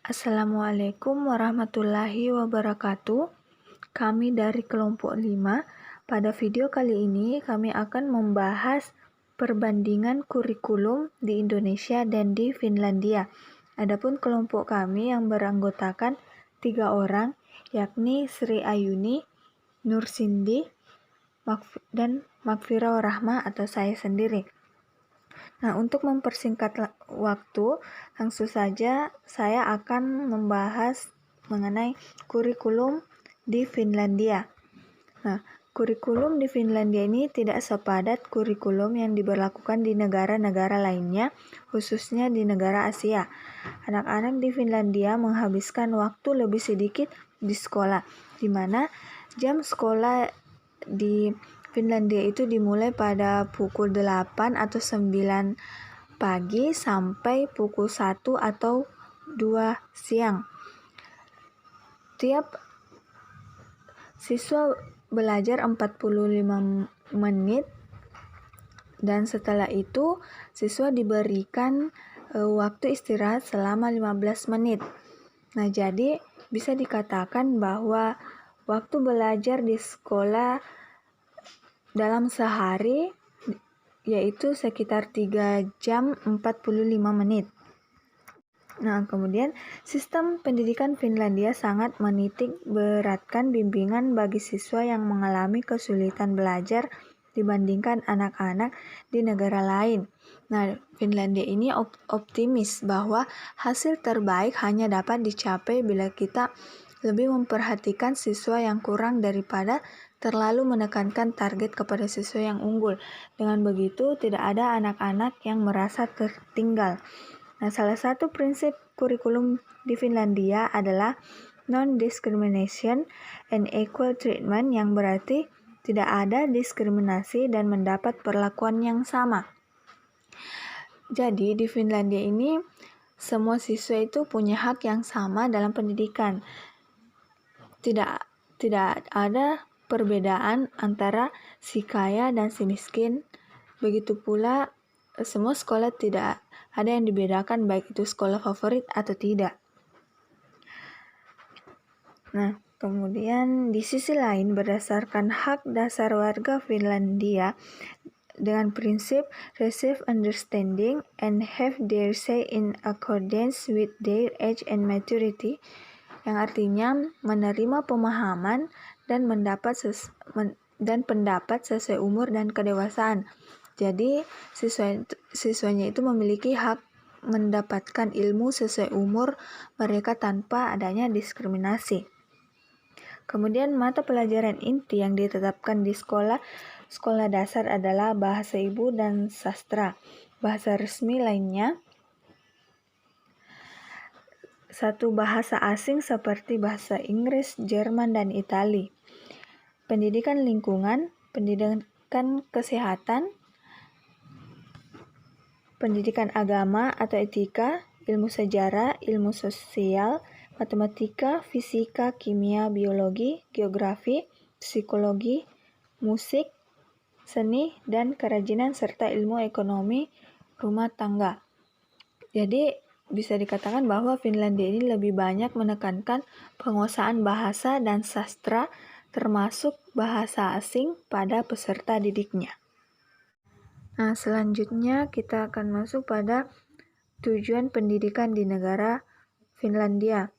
Assalamualaikum warahmatullahi wabarakatuh. Kami dari kelompok 5. Pada video kali ini kami akan membahas perbandingan kurikulum di Indonesia dan di Finlandia. Adapun kelompok kami yang beranggotakan 3 orang, yakni Sri Ayuni, Nur Sindi, dan Makfira Rahma atau saya sendiri. Nah, untuk mempersingkat waktu, langsung saja saya akan membahas mengenai kurikulum di Finlandia. Nah, kurikulum di Finlandia ini tidak sepadat kurikulum yang diberlakukan di negara-negara lainnya, khususnya di negara Asia. Anak-anak di Finlandia menghabiskan waktu lebih sedikit di sekolah, di mana jam sekolah di Finlandia itu dimulai pada pukul 8 atau 9 pagi sampai pukul 1 atau 2 siang. Tiap siswa belajar 45 menit dan setelah itu siswa diberikan waktu istirahat selama 15 menit. Nah, jadi bisa dikatakan bahwa waktu belajar di sekolah dalam sehari yaitu sekitar 3 jam 45 menit. Nah, kemudian sistem pendidikan Finlandia sangat menitik beratkan bimbingan bagi siswa yang mengalami kesulitan belajar dibandingkan anak-anak di negara lain. Nah, Finlandia ini optimis bahwa hasil terbaik hanya dapat dicapai bila kita lebih memperhatikan siswa yang kurang daripada terlalu menekankan target kepada siswa yang unggul. Dengan begitu, tidak ada anak-anak yang merasa tertinggal. Nah, salah satu prinsip kurikulum di Finlandia adalah non-discrimination and equal treatment, yang berarti tidak ada diskriminasi dan mendapat perlakuan yang sama. Jadi, di Finlandia ini semua siswa itu punya hak yang sama dalam pendidikan. Tidak ada perbedaan antara si kaya dan si miskin. Begitu pula semua sekolah tidak ada yang dibedakan baik itu sekolah favorit atau tidak. Nah, kemudian di sisi lain berdasarkan hak dasar warga Finlandia dengan prinsip receive understanding and have their say in accordance with their age and maturity, yang artinya menerima pemahaman dan pendapat sesuai umur dan kedewasaan. Jadi siswanya itu memiliki hak mendapatkan ilmu sesuai umur mereka tanpa adanya diskriminasi. Kemudian mata pelajaran inti yang ditetapkan di sekolah dasar adalah bahasa ibu dan sastra. Bahasa resmi lainnya satu bahasa asing seperti bahasa Inggris, Jerman, dan Itali. Pendidikan lingkungan, pendidikan kesehatan, pendidikan agama atau etika, ilmu sejarah, ilmu sosial, matematika, fisika, kimia, biologi, geografi, psikologi, musik, seni, dan kerajinan, serta ilmu ekonomi rumah tangga. Jadi, bisa dikatakan bahwa Finlandia ini lebih banyak menekankan penguasaan bahasa dan sastra, termasuk bahasa asing pada peserta didiknya. Nah, selanjutnya kita akan masuk pada tujuan pendidikan di negara Finlandia.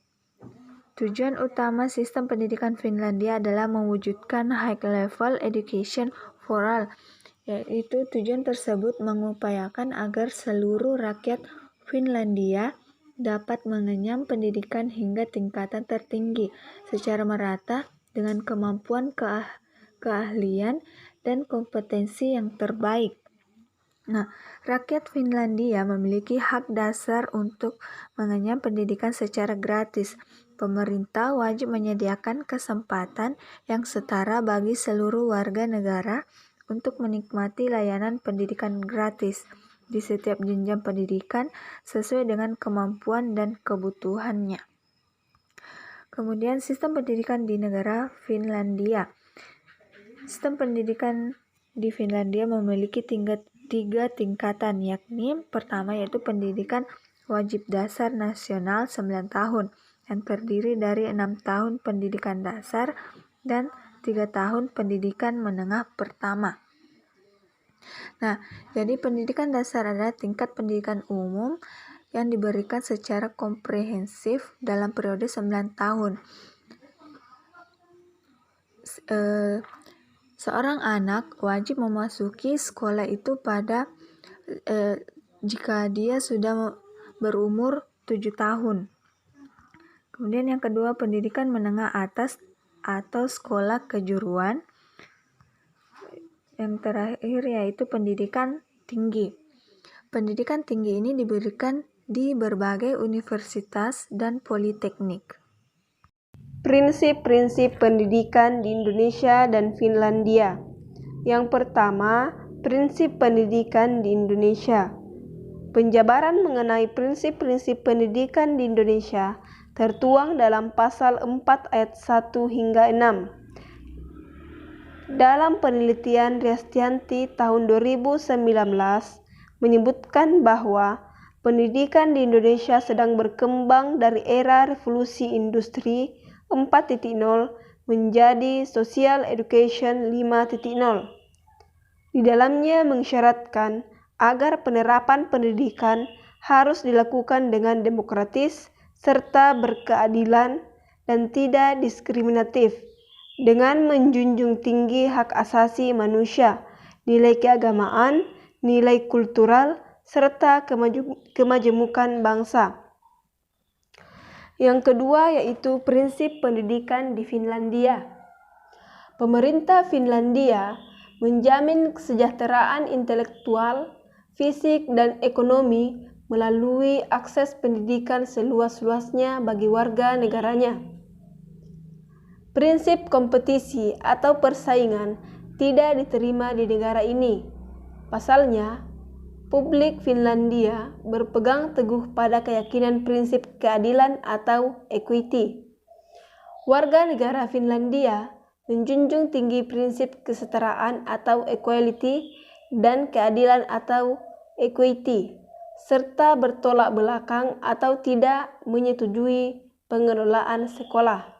Tujuan utama sistem pendidikan Finlandia adalah mewujudkan high level education for all, yaitu tujuan tersebut mengupayakan agar seluruh rakyat Finlandia dapat mengenyam pendidikan hingga tingkatan tertinggi secara merata dengan kemampuan keahlian dan kompetensi yang terbaik. Nah, rakyat Finlandia memiliki hak dasar untuk mengenyam pendidikan secara gratis. Pemerintah wajib menyediakan kesempatan yang setara bagi seluruh warga negara untuk menikmati layanan pendidikan gratis di setiap jenjang pendidikan sesuai dengan kemampuan dan kebutuhannya. Kemudian sistem pendidikan di negara Finlandia. Sistem pendidikan di Finlandia memiliki tiga tingkatan, yakni pertama yaitu pendidikan wajib dasar nasional 9 tahun yang terdiri dari 6 tahun pendidikan dasar dan 3 tahun pendidikan menengah pertama. Nah, jadi pendidikan dasar adalah tingkat pendidikan umum yang diberikan secara komprehensif dalam periode 9 tahun. Seorang anak wajib memasuki sekolah itu jika dia sudah berumur 7 tahun. Kemudian yang kedua, pendidikan menengah atas atau sekolah kejuruan. Yang terakhir yaitu pendidikan tinggi. Pendidikan tinggi ini diberikan di berbagai universitas dan politeknik. Prinsip-prinsip pendidikan di Indonesia dan Finlandia. Yang pertama, prinsip pendidikan di Indonesia. Penjabaran mengenai prinsip-prinsip pendidikan di Indonesia tertuang dalam pasal 4 ayat 1 hingga 6. Dalam penelitian Riastianti tahun 2019 menyebutkan bahwa pendidikan di Indonesia sedang berkembang dari era revolusi industri 4.0 menjadi social education 5.0. Di dalamnya mengisyaratkan agar penerapan pendidikan harus dilakukan dengan demokratis serta berkeadilan dan tidak diskriminatif, dengan menjunjung tinggi hak asasi manusia, nilai keagamaan, nilai kultural, serta kemajemukan bangsa. Yang kedua yaitu prinsip pendidikan di Finlandia. Pemerintah Finlandia menjamin kesejahteraan intelektual, fisik, dan ekonomi melalui akses pendidikan seluas-luasnya bagi warga negaranya. Prinsip kompetisi atau persaingan tidak diterima di negara ini. Pasalnya, publik Finlandia berpegang teguh pada keyakinan prinsip keadilan atau equity. Warga negara Finlandia menjunjung tinggi prinsip kesetaraan atau equality dan keadilan atau equity, serta bertolak belakang atau tidak menyetujui pengelolaan sekolah.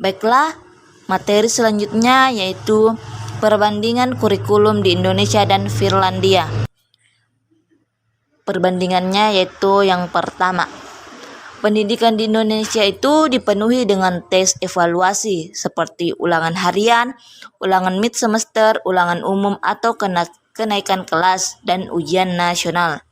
Baiklah, materi selanjutnya yaitu perbandingan kurikulum di Indonesia dan Finlandia. Perbandingannya yaitu yang pertama, pendidikan di Indonesia itu dipenuhi dengan tes evaluasi seperti ulangan harian, ulangan mid semester, ulangan umum atau kenaikan kelas, dan ujian nasional.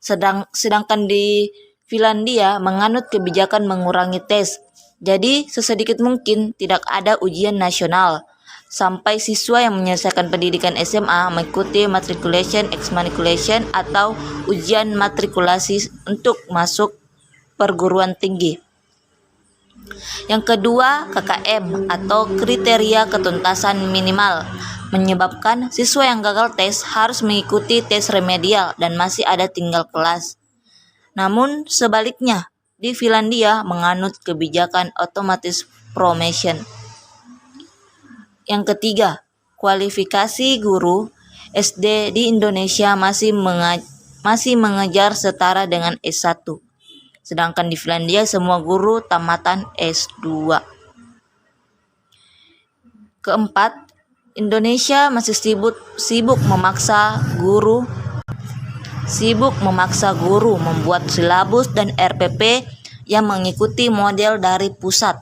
Sedangkan di Finlandia menganut kebijakan mengurangi tes. Jadi sesedikit mungkin tidak ada ujian nasional sampai siswa yang menyelesaikan pendidikan SMA mengikuti matriculation, exmatriculation atau ujian matrikulasi untuk masuk perguruan tinggi. Yang kedua, KKM atau kriteria ketuntasan minimal, menyebabkan siswa yang gagal tes harus mengikuti tes remedial dan masih ada tinggal kelas. Namun sebaliknya, di Finlandia menganut kebijakan automatic promotion. Yang ketiga, kualifikasi guru SD di Indonesia masih mengejar setara dengan S1. Sedangkan di Finlandia semua guru tamatan S2. Keempat, Indonesia masih sibuk memaksa guru membuat silabus dan RPP yang mengikuti model dari pusat.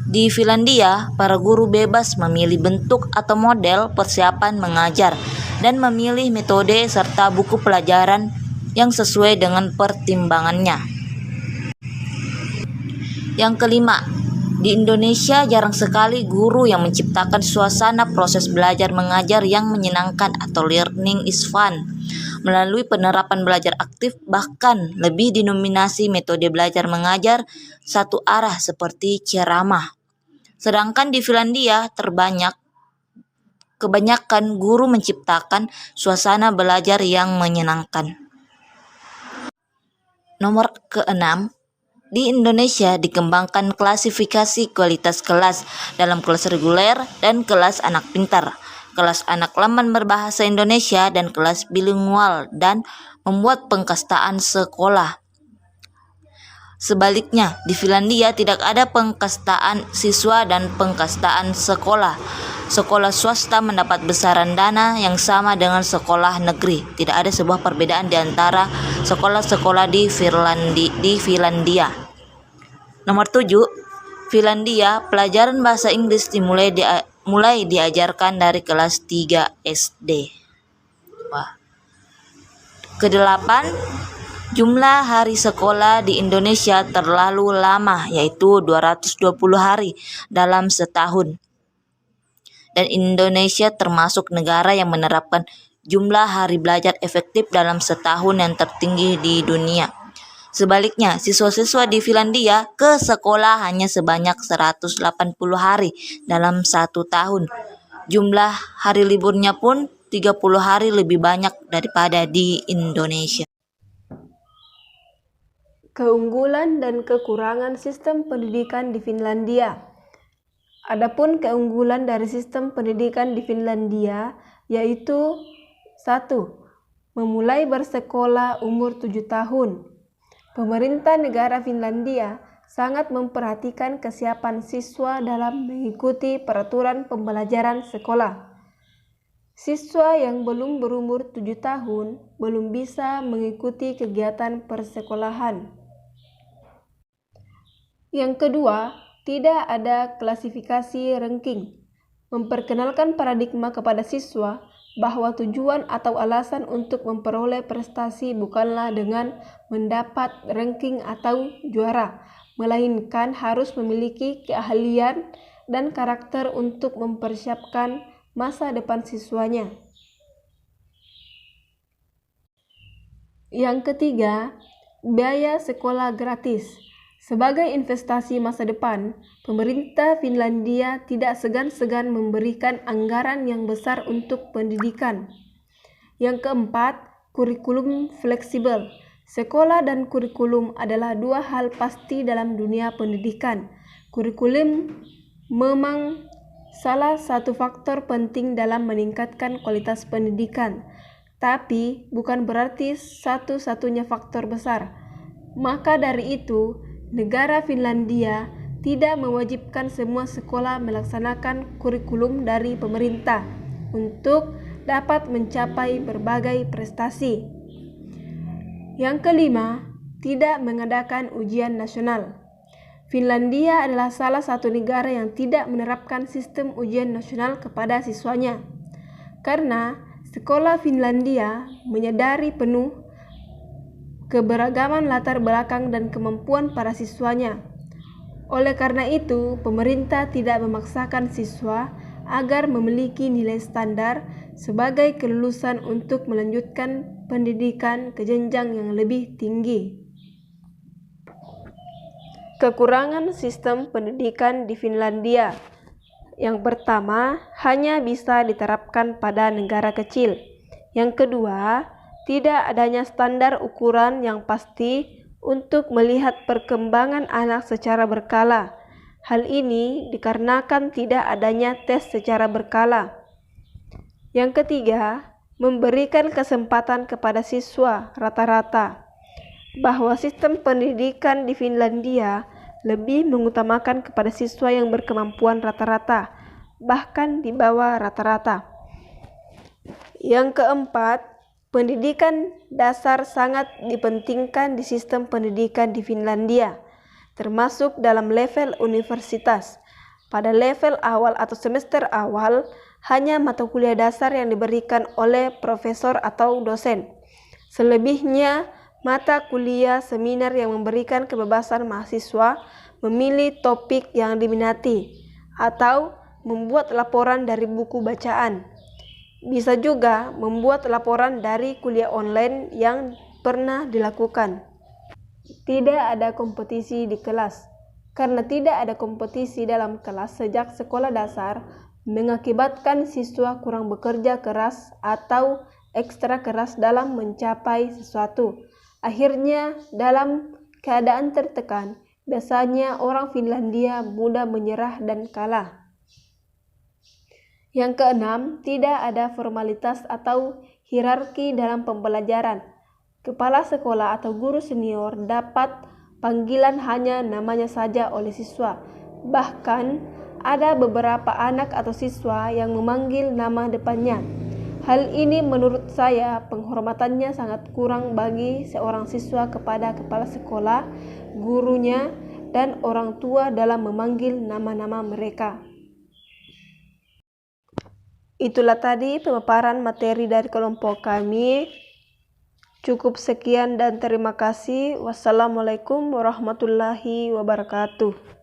Di Finlandia, para guru bebas memilih bentuk atau model persiapan mengajar dan memilih metode serta buku pelajaran yang sesuai dengan pertimbangannya. Yang kelima, di Indonesia jarang sekali guru yang menciptakan suasana proses belajar mengajar yang menyenangkan atau learning is fun. Melalui penerapan belajar aktif, bahkan lebih dinominasi metode belajar mengajar satu arah seperti ceramah. Sedangkan di Finlandia kebanyakan guru menciptakan suasana belajar yang menyenangkan. Nomor keenam, di Indonesia dikembangkan klasifikasi kualitas kelas dalam kelas reguler dan kelas anak pintar. kelas anak lamban berbahasa Indonesia, dan kelas bilingual, dan membuat pengkastaan sekolah. Sebaliknya, di Finlandia tidak ada pengkastaan siswa dan pengkastaan sekolah. Sekolah swasta mendapat besaran dana yang sama dengan sekolah negeri. Tidak ada sebuah perbedaan di antara sekolah-sekolah di Finlandia. Nomor 7, Finlandia, pelajaran bahasa Inggris mulai diajarkan dari kelas 3 SD. Kedelapan, jumlah hari sekolah di Indonesia terlalu lama, yaitu 220 hari dalam setahun. Dan Indonesia termasuk negara yang menerapkan jumlah hari belajar efektif dalam setahun yang tertinggi di dunia. Sebaliknya, siswa-siswa di Finlandia ke sekolah hanya sebanyak 180 hari dalam satu tahun. Jumlah hari liburnya pun 30 hari lebih banyak daripada di Indonesia. Keunggulan dan kekurangan sistem pendidikan di Finlandia. Adapun keunggulan dari sistem pendidikan di Finlandia yaitu 1. Memulai bersekolah umur 7 tahun. Pemerintah negara Finlandia sangat memperhatikan kesiapan siswa dalam mengikuti peraturan pembelajaran sekolah. Siswa yang belum berumur 7 tahun belum bisa mengikuti kegiatan persekolahan. Yang kedua, tidak ada klasifikasi ranking. Memperkenalkan paradigma kepada siswa bahwa tujuan atau alasan untuk memperoleh prestasi bukanlah dengan mendapat ranking atau juara, melainkan harus memiliki keahlian dan karakter untuk mempersiapkan masa depan siswanya. Yang ketiga, biaya sekolah gratis. Sebagai investasi masa depan, pemerintah Finlandia tidak segan-segan memberikan anggaran yang besar untuk pendidikan. Yang keempat, kurikulum fleksibel. Sekolah dan kurikulum adalah dua hal pasti dalam dunia pendidikan. Kurikulum memang salah satu faktor penting dalam meningkatkan kualitas pendidikan, tapi bukan berarti satu-satunya faktor besar. Maka dari itu, negara Finlandia tidak mewajibkan semua sekolah melaksanakan kurikulum dari pemerintah untuk dapat mencapai berbagai prestasi. Yang kelima, tidak mengadakan ujian nasional. Finlandia adalah salah satu negara yang tidak menerapkan sistem ujian nasional kepada siswanya, karena sekolah Finlandia menyadari penuh keberagaman latar belakang dan kemampuan para siswanya. Oleh karena itu, pemerintah tidak memaksakan siswa agar memiliki nilai standar sebagai kelulusan untuk melanjutkan pendidikan ke jenjang yang lebih tinggi. Kekurangan sistem pendidikan di Finlandia. Yang pertama, hanya bisa diterapkan pada negara kecil. Yang kedua, tidak adanya standar ukuran yang pasti untuk melihat perkembangan anak secara berkala. Hal ini dikarenakan tidak adanya tes secara berkala. Yang ketiga, memberikan kesempatan kepada siswa rata-rata. Bahwa sistem pendidikan di Finlandia lebih mengutamakan kepada siswa yang berkemampuan rata-rata, bahkan di bawah rata-rata. Yang keempat, pendidikan dasar sangat dipentingkan di sistem pendidikan di Finlandia, termasuk dalam level universitas. Pada level awal atau semester awal, hanya mata kuliah dasar yang diberikan oleh profesor atau dosen. Selebihnya, mata kuliah seminar yang memberikan kebebasan mahasiswa memilih topik yang diminati atau membuat laporan dari buku bacaan. Bisa juga membuat laporan dari kuliah online yang pernah dilakukan. Tidak ada kompetisi di kelas. Karena tidak ada kompetisi dalam kelas sejak sekolah dasar, mengakibatkan siswa kurang bekerja keras atau ekstra keras dalam mencapai sesuatu. Akhirnya, dalam keadaan tertekan, biasanya orang Finlandia mudah menyerah dan kalah. Yang keenam, tidak ada formalitas atau hierarki dalam pembelajaran. Kepala sekolah atau guru senior dapat panggilan hanya namanya saja oleh siswa. Bahkan, ada beberapa anak atau siswa yang memanggil nama depannya. Hal ini menurut saya penghormatannya sangat kurang bagi seorang siswa kepada kepala sekolah, gurunya, dan orang tua dalam memanggil nama-nama mereka. Itulah tadi pemaparan materi dari kelompok kami. Cukup sekian dan terima kasih. Wassalamualaikum warahmatullahi wabarakatuh.